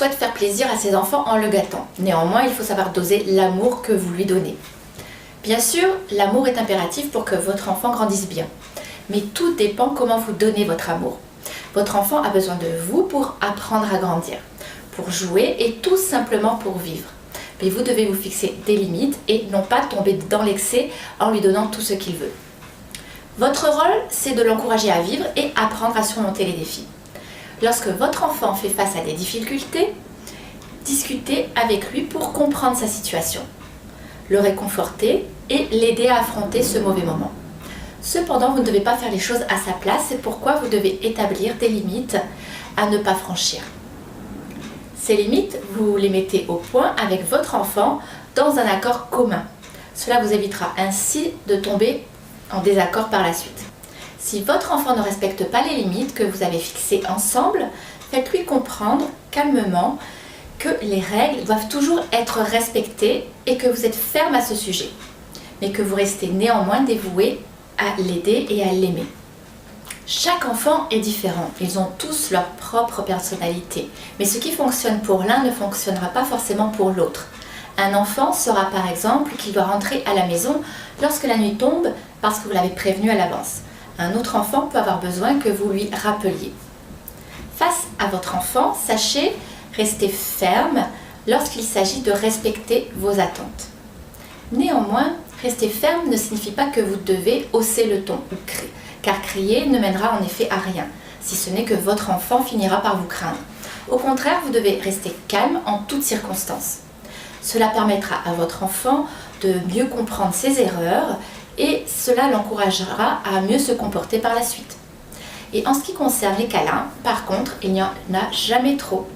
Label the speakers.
Speaker 1: souhaite faire plaisir à ses enfants en le gâtant. Néanmoins, il faut savoir doser l'amour que vous lui donnez. Bien sûr, l'amour est impératif pour que votre enfant grandisse bien. Mais tout dépend comment vous donnez votre amour. Votre enfant a besoin de vous pour apprendre à grandir, pour jouer et tout simplement pour vivre. Mais vous devez vous fixer des limites et non pas tomber dans l'excès en lui donnant tout ce qu'il veut. Votre rôle, c'est de l'encourager à vivre et apprendre à surmonter les défis. Lorsque votre enfant fait face à des difficultés, discutez avec lui pour comprendre sa situation, le réconforter et l'aider à affronter ce mauvais moment. Cependant, vous ne devez pas faire les choses à sa place, c'est pourquoi vous devez établir des limites à ne pas franchir. Ces limites, vous les mettez au point avec votre enfant dans un accord commun. Cela vous évitera ainsi de tomber en désaccord par la suite. Si votre enfant ne respecte pas les limites que vous avez fixées ensemble, faites-lui comprendre calmement que les règles doivent toujours être respectées et que vous êtes ferme à ce sujet, mais que vous restez néanmoins dévoué à l'aider et à l'aimer. Chaque enfant est différent, ils ont tous leur propre personnalité, mais ce qui fonctionne pour l'un ne fonctionnera pas forcément pour l'autre. Un enfant saura par exemple qu'il doit rentrer à la maison lorsque la nuit tombe parce que vous l'avez prévenu à l'avance. Un autre enfant peut avoir besoin que vous lui rappeliez. Face à votre enfant, sachez rester ferme lorsqu'il s'agit de respecter vos attentes. Néanmoins, rester ferme ne signifie pas que vous devez hausser le ton ou crier, car crier ne mènera en effet à rien, si ce n'est que votre enfant finira par vous craindre. Au contraire, vous devez rester calme en toutes circonstances. Cela permettra à votre enfant de mieux comprendre ses erreurs et cela l'encouragera à mieux se comporter par la suite. Et en ce qui concerne les câlins, par contre, il n'y en a jamais trop.